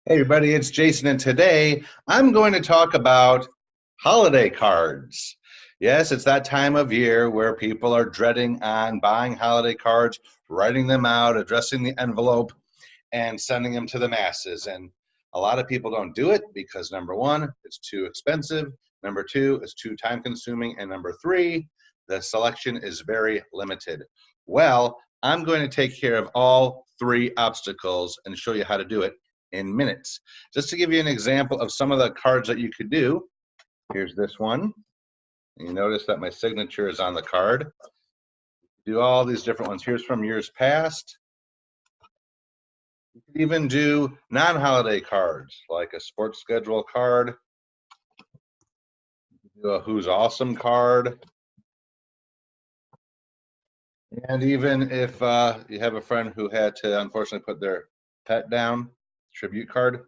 Hey everybody, it's Jason, and today I'm going to talk about holiday cards. Yes, it's that time of year where people are dreading on buying holiday cards, writing them out, addressing the envelope, and sending them to the masses. And a lot of people don't do it because number one, it's too expensive. Number two, it's too time consuming. And number three, the selection is very limited. Well, I'm going to take care of all three obstacles and show you how to do it in minutes. Just to give you an example of some of the cards that you could do, here's this one. You notice that my signature is on the card. Do all these different ones. Here's from years past. You could even do non-holiday cards, like a sports schedule card, do a Who's Awesome card, and even if you have a friend who had to unfortunately put their pet down, tribute card.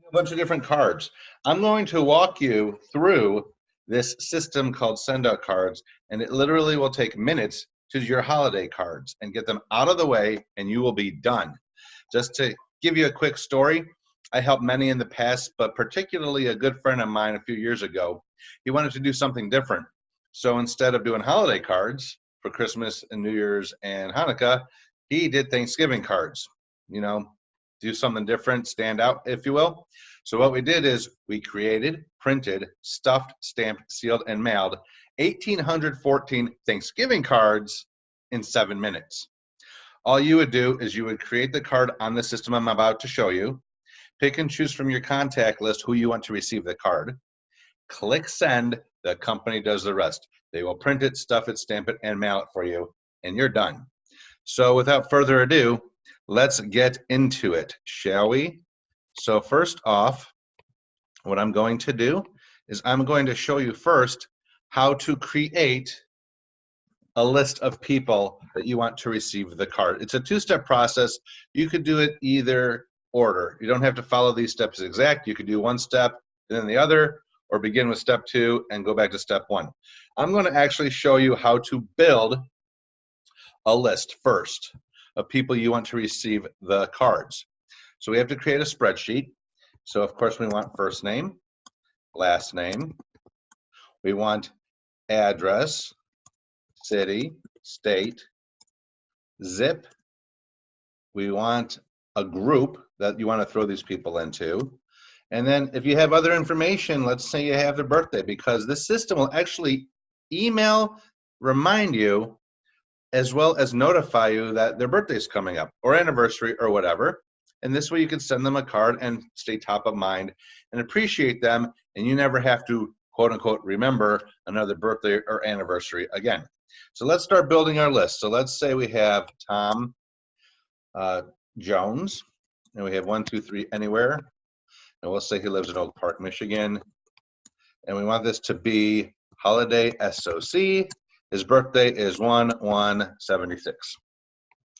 A bunch of different cards. I'm going to walk you through this system called send out cards, and it literally will take minutes to do your holiday cards and get them out of the way, and you will be done. Just to give you a quick story, I helped many in the past, but particularly a good friend of mine a few years ago. He wanted to do something different. So instead of doing holiday cards for Christmas and New Year's and Hanukkah, he did Thanksgiving cards. You know, do something different, stand out, if you will. So what we did is we created, printed, stuffed, stamped, sealed, and mailed 1,814 Thanksgiving cards in 7 minutes. All you would do is you would create the card on the system I'm about to show you, pick and choose from your contact list who you want to receive the card, click send, the company does the rest. They will print it, stuff it, stamp it, and mail it for you, and you're done. So without further ado, let's get into it, shall we? So first off, what I'm going to do is I'm going to show you first how to create a list of people that you want to receive the card. It's a two-step process. You could do it either order. You don't have to follow these steps exact. You could do one step and then the other, or begin with step two and go back to step one. I'm going to actually show you how to build a list first of people you want to receive the cards. So we have to create a spreadsheet. So of course we want first name, last name. We want address, city, state, zip. We want a group that you want to throw these people into. And then if you have other information, let's say you have their birthday, because this system will actually email, remind you, as well as notify you that their birthday is coming up or anniversary or whatever. And this way you can send them a card and stay top of mind and appreciate them, and you never have to, quote unquote, remember another birthday or anniversary again. So let's start building our list. So let's say we have Tom Jones, and we have 1, 2, 3 anywhere. And we'll say he lives in Oak Park, Michigan. And we want this to be holiday SOC. His birthday is 1/1/76.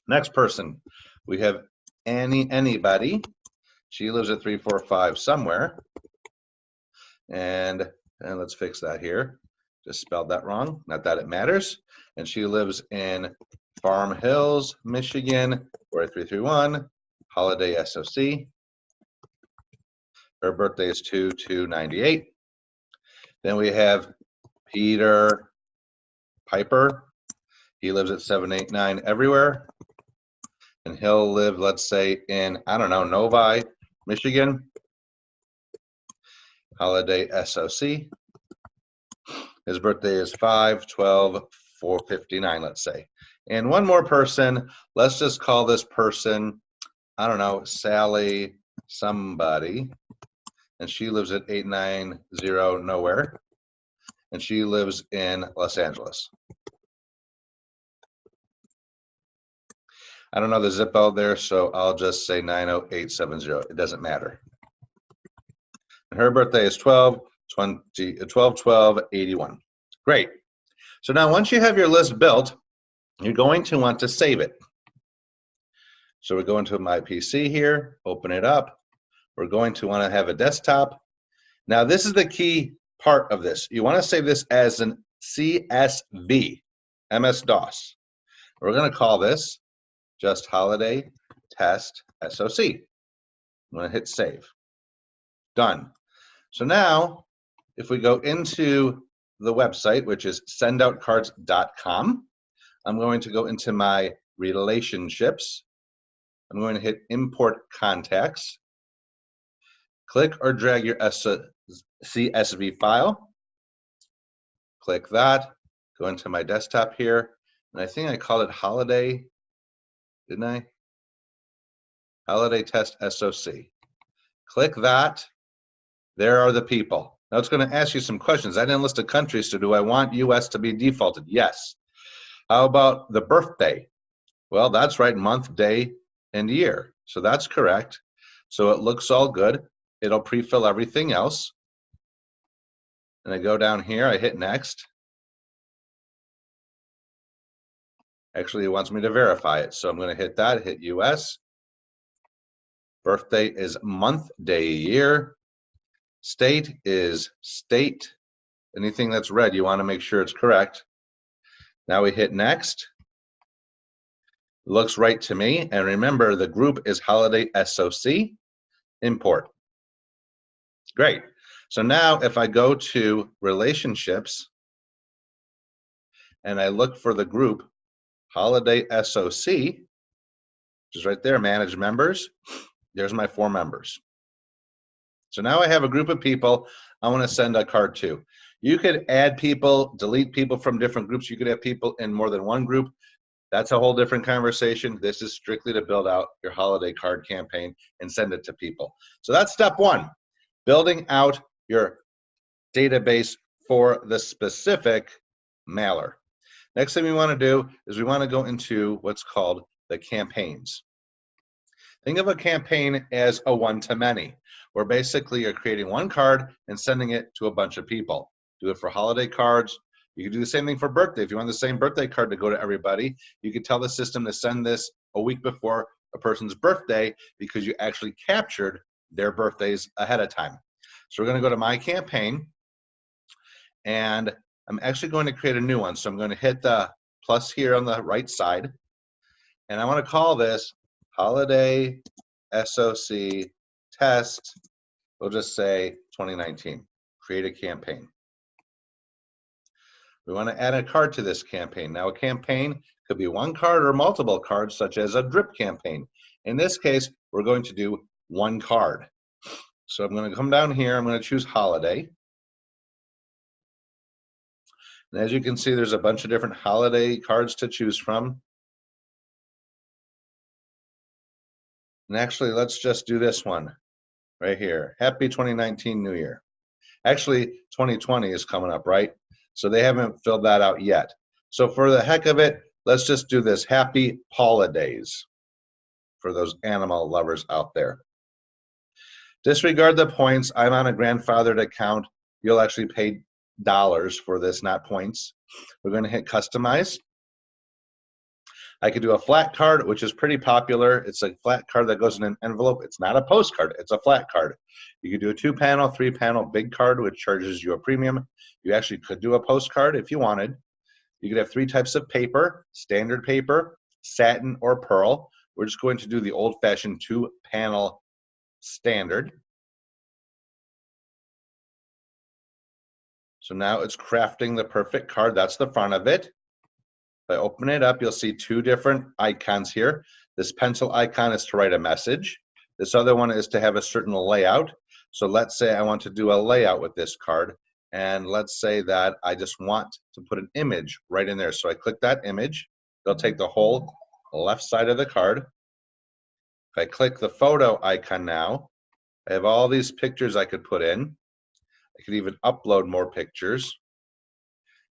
Next person, we have anybody. She lives at 345 somewhere. And let's fix that here. Just spelled that wrong. Not that it matters. And she lives in Farm Hills, Michigan, 4331, holiday SOC. Her birthday is 2/2/98. Then we have Peter Piper. He lives at 789 everywhere. And he'll live, let's say, in, I don't know, Novi, Michigan. Holiday SOC. His birthday is 5/12/459, let's say. And one more person, let's just call this person, I don't know, Sally somebody. And she lives at 890 nowhere. And she lives in Los Angeles. I don't know the zip out there, so I'll just say 90870. It doesn't matter. And her birthday is 12/12/81. Great. So now once you have your list built, you're going to want to save it. So we're going to my PC here, open it up. We're going to want to have a desktop. Now this is the key part of this. You want to save this as an CSV, MS-DOS. We're going to call this just holiday test SOC. I'm going to hit save. Done. So now, if we go into the website, which is sendoutcards.com, I'm going to go into my relationships. I'm going to hit import contacts. Click or drag your CSV file. Click that. Go into my desktop here. And I think I called it holiday, didn't I? Holiday test SOC. Click that. There are the people. Now it's going to ask you some questions. I didn't list a country, so do I want US to be defaulted? Yes. How about the birthday? Well, that's right, month, day, and year. So that's correct. So it looks all good. It'll pre-fill everything else. And I go down here, I hit next. Actually, it wants me to verify it. So I'm going to hit that, hit US. Birthday is month, day, year. State is state. Anything that's red, you want to make sure it's correct. Now we hit next. Looks right to me. And remember, the group is holiday SOC. Import. Great. So now if I go to relationships and I look for the group holiday SOC, which is right there, manage members, there's my 4 members. So now I have a group of people I want to send a card to. You could add people, delete people from different groups. You could have people in more than one group. That's a whole different conversation. This is strictly to build out your holiday card campaign and send it to people. So that's step 1, building out your database for the specific mailer. Next thing we want to do is we want to go into what's called the campaigns. Think of a campaign as a one-to-many, where basically you're creating one card and sending it to a bunch of people. Do it for holiday cards. You can do the same thing for birthday. If you want the same birthday card to go to everybody, you can tell the system to send this a week before a person's birthday because you actually captured their birthdays ahead of time. So we're going to go to my campaign, and I'm actually going to create a new one. So I'm going to hit the plus here on the right side, and I want to call this Holiday SOC Test. We'll just say 2019. Create a campaign. We want to add a card to this campaign. Now, a campaign could be one card or multiple cards, such as a drip campaign. In this case, we're going to do one card. So I'm going to come down here. I'm going to choose holiday. And as you can see, there's a bunch of different holiday cards to choose from. And actually, let's just do this one right here. Happy 2019 New Year. Actually, 2020 is coming up, right? So they haven't filled that out yet. So for the heck of it, let's just do this. Happy holidays for those animal lovers out there. Disregard the points. I'm on a grandfathered account. You'll actually pay dollars for this, not points. We're going to hit customize. I could do a flat card, which is pretty popular. It's a flat card that goes in an envelope. It's not a postcard. It's a flat card. You could do a 2-panel, 3-panel big card, which charges you a premium. You actually could do a postcard if you wanted. You could have 3 types of paper: standard paper, satin, or pearl. We're just going to do the old-fashioned 2-panel standard. So now it's crafting the perfect card. That's the front of it. If I open it up, you'll see 2 different icons here. This pencil icon is to write a message. This other one is to have a certain layout. So let's say I want to do a layout with this card. And let's say that I just want to put an image right in there. So I click that image. They'll take the whole left side of the card. If I click the photo icon now, I have all these pictures I could put in. I could even upload more pictures.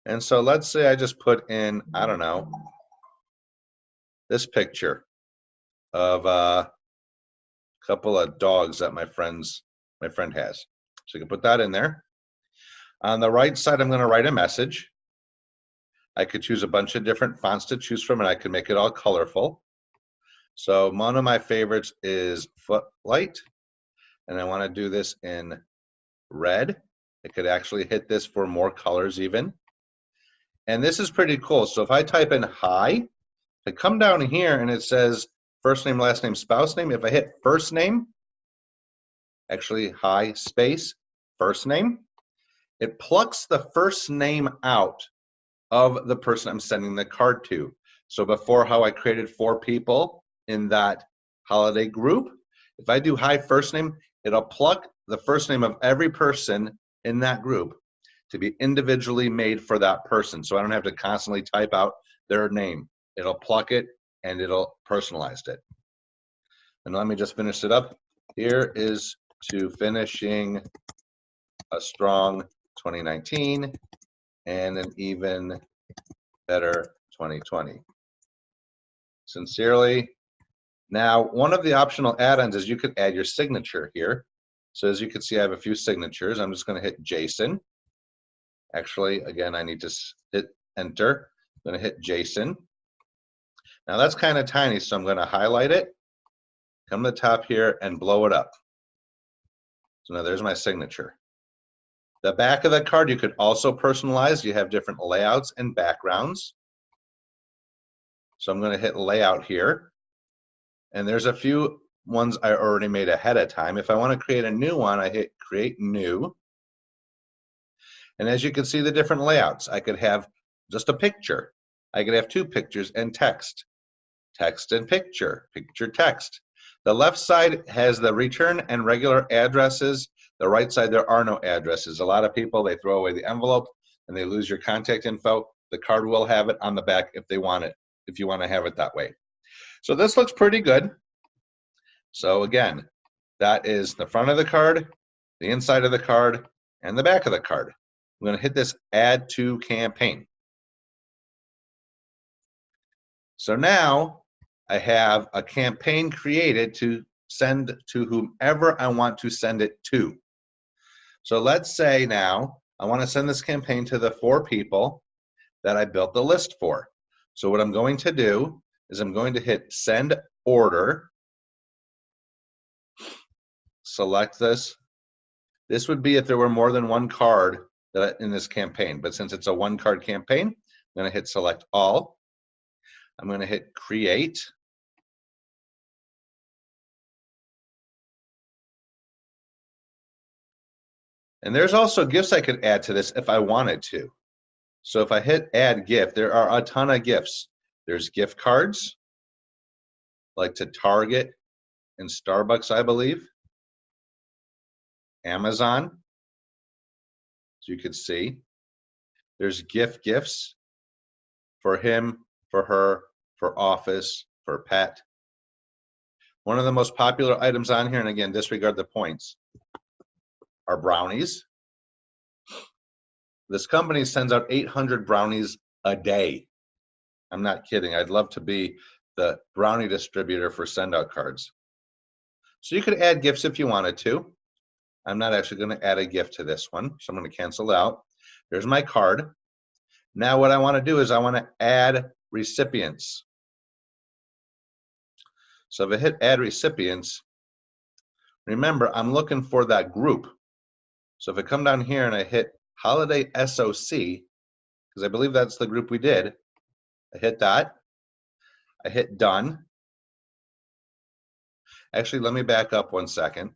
And so let's say I just put in, I don't know, this picture of a couple of dogs that my friend has. So you can put that in there. On the right side, I'm going to write a message. I could choose a bunch of different fonts to choose from, and I can make it all colorful. So one of my favorites is Footlight, and I want to do this in red. I could actually hit this for more colors even. And this is pretty cool. So if I type in hi, I come down here and it says first name, last name, spouse name. If I hit first name, actually hi space, first name. It plucks the first name out of the person I'm sending the card to. So before, how I created 4 people in that holiday group, if I do hi first name, it'll pluck the first name of every person in that group to be individually made for that person. So I don't have to constantly type out their name. It'll pluck it and it'll personalize it. And let me just finish it up. Here is to finishing a strong 2019 and an even better 2020. Sincerely. Now, one of the optional add-ons is you could add your signature here. So as you can see, I have a few signatures. I'm just going to hit Jason. Actually, again, I need to hit enter. I'm going to hit Jason. Now that's kind of tiny, so I'm going to highlight it, come to the top here, and blow it up. So now there's my signature. The back of the card you could also personalize. You have different layouts and backgrounds. So I'm going to hit layout here. And there's a few ones I already made ahead of time. If I want to create a new one, I hit create new. And as you can see the different layouts, I could have just a picture. I could have 2 pictures and text. Text and picture, picture text. The left side has the return and regular addresses. The right side, there are no addresses. A lot of people, they throw away the envelope and they lose your contact info. The card will have it on the back if they want it, if you want to have it that way. So this looks pretty good. So again, that is the front of the card, the inside of the card, and the back of the card. I'm going to hit this add to campaign. So now I have a campaign created to send to whomever I want to send it to. So let's say now I want to send this campaign to the 4 people that I built the list for. So what I'm going to do is I'm going to hit send order, select this. This would be if there were more than 1 card that in this campaign, but since it's a 1 card campaign, I'm going to hit select all. I'm going to hit create. And there's also gifts I could add to this if I wanted to. So if I hit add gift, there are a ton of gifts. There's gift cards, like to Target and Starbucks, I believe. Amazon, as you can see. There's gifts for him, for her, for office, for pet. One of the most popular items on here, and again, disregard the points, are brownies. This company sends out 800 brownies a day. I'm not kidding. I'd love to be the brownie distributor for send out cards. So you could add gifts if you wanted to. I'm not actually going to add a gift to this one, so I'm going to cancel out. There's my card. Now what I want to do is I want to add recipients. So if I hit add recipients, remember I'm looking for that group. So if I come down here and I hit holiday SOC, because I believe that's the group we did, I hit that. I hit done. Actually, let me back up 1 second.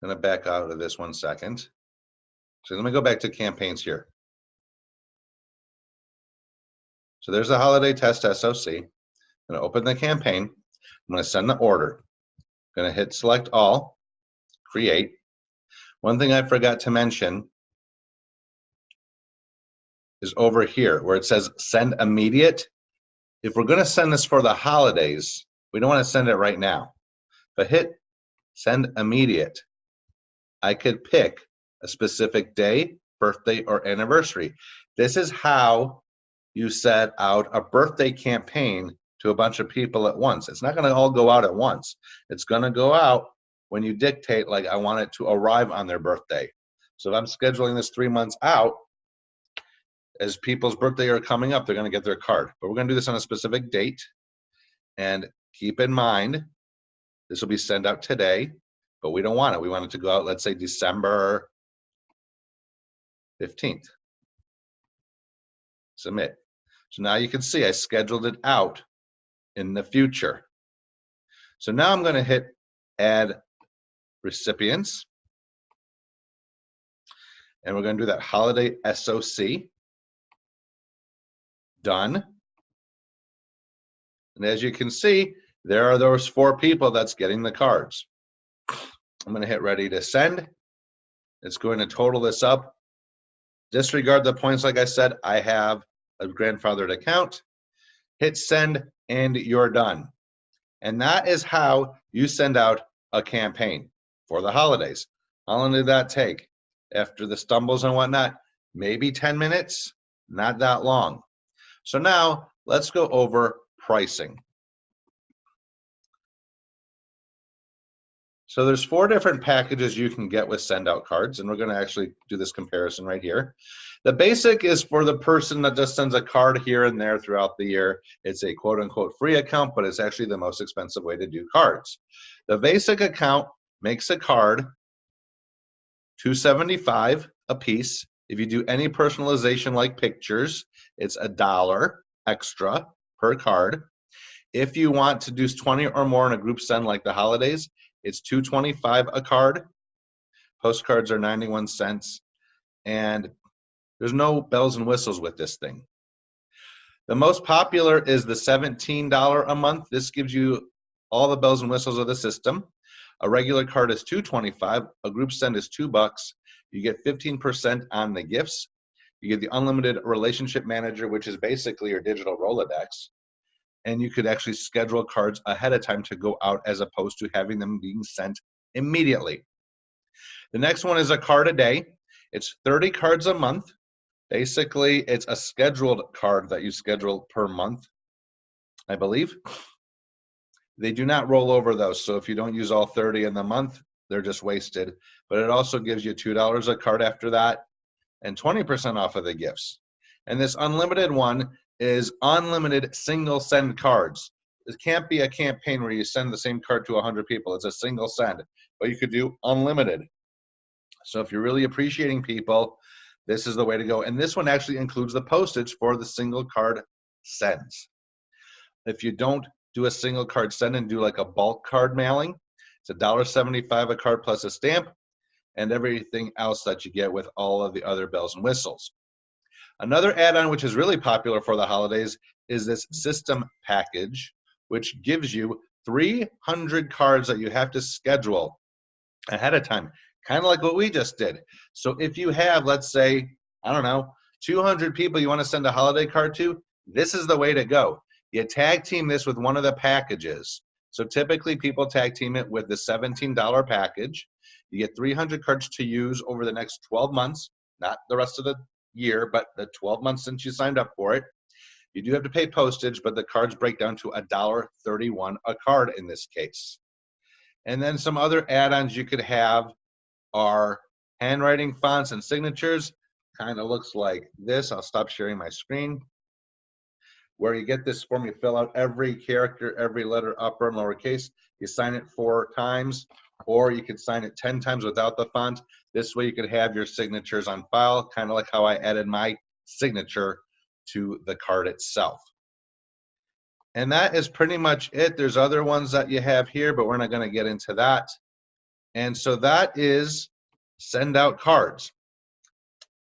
I'm going to back out of this 1 second. So let me go back to campaigns here. So there's the holiday test SOC. I'm going to open the campaign. I'm going to send the order. I'm going to hit select all, create. One thing I forgot to mention is over here where it says send immediate. If we're going to send this for the holidays, we don't want to send it right now. If I hit send immediate, I could pick a specific day, birthday, or anniversary. This is how you set out a birthday campaign to a bunch of people at once. It's not going to all go out at once. It's going to go out when you dictate, like, I want it to arrive on their birthday. So if I'm scheduling this 3 months out, as people's birthday are coming up, they're going to get their card. But we're going to do this on a specific date. And keep in mind, this will be sent out today, but we don't want it. We want it to go out, let's say, December 15th. submit. So now you can see I scheduled it out in the future. So now I'm going to hit add recipients. And we're going to do that holiday SOC. Done. And as you can see, there are those 4 people that's getting the cards. I'm going to hit ready to send. It's going to total this up. Disregard the points. Like I said, I have a grandfathered account. Hit send and you're done. And that is how you send out a campaign for the holidays. How long did that take? After the stumbles and whatnot, maybe 10 minutes, not that long. So now let's go over pricing. So there's 4 different packages you can get with send out cards, and we're going to actually do this comparison right here. The basic is for the person that just sends a card here and there throughout the year. It's a quote unquote free account, but it's actually the most expensive way to do cards. The basic account makes a card $2.75 a piece. If you do any personalization like pictures, it's $1 extra per card. If you want to do 20 or more in a group send like the holidays, it's $2.25 a card. Postcards are 91 cents. And there's no bells and whistles with this thing. The most popular is the $17 a month. This gives you all the bells and whistles of the system. A regular card is $2.25. A group send is $2. You get 15% on the gifts. You get the unlimited relationship manager, which is basically your digital Rolodex. And you could actually schedule cards ahead of time to go out as opposed to having them being sent immediately. The next one is a card a day. It's 30 cards a month. Basically, it's a scheduled card that you schedule per month, I believe. They do not roll over those, so if you don't use all 30 in the month, they're just wasted. But it also gives you $2 a card after that and 20% off of the gifts. And this unlimited one is unlimited single send cards. It can't be a campaign where you send the same card to 100 people. It's a single send, but you could do unlimited. So if you're really appreciating people, this is the way to go. And this one actually includes the postage for the single card sends. If you don't do a single card send and do like a bulk card mailing, it's $1.75 a card plus a stamp and everything else that you get with all of the other bells and whistles. Another add-on which is really popular for the holidays is this system package, which gives you 300 cards that you have to schedule ahead of time, kind of like what we just did. So if you have, let's say, I don't know, 200 people you want to send a holiday card to, this is the way to go. You tag team this with one of the packages. So typically people tag team it with the $17 package. You get 300 cards to use over the next 12 months, not the rest of the year, but the 12 months since you signed up for it. You do have to pay postage, but the cards break down to $1.31 a card in this case. And then some other add-ons you could have are handwriting fonts and signatures. Kind of looks like this. I'll stop sharing my screen. Where you get this form, you fill out every character, every letter, upper and lowercase. You sign it 4 times, or you could sign it 10 times without the font. This way you could have your signatures on file, kind of like how I added my signature to the card itself. And that is pretty much it. There's other ones that you have here, but we're not going to get into that. And so that is send out cards.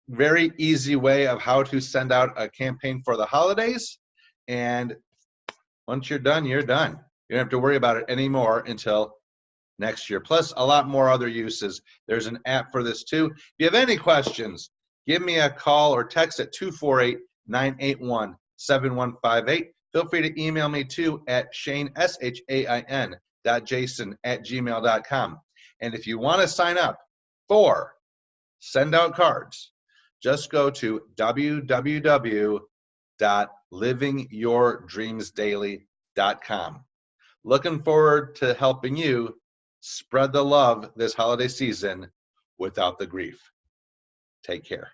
Very easy way of how to send out a campaign for the holidays. And once you're done, you're done. You don't have to worry about it anymore until next year. Plus a lot more other uses. There's an app for this too. If you have any questions, give me a call or text at 248-981-7158. Feel free to email me too at shain, shain.jason@gmail.com. And if you want to sign up for Send Out Cards, just go to www.livingyourdreamsdaily.com. Looking forward to helping you spread the love this holiday season without the grief. Take care.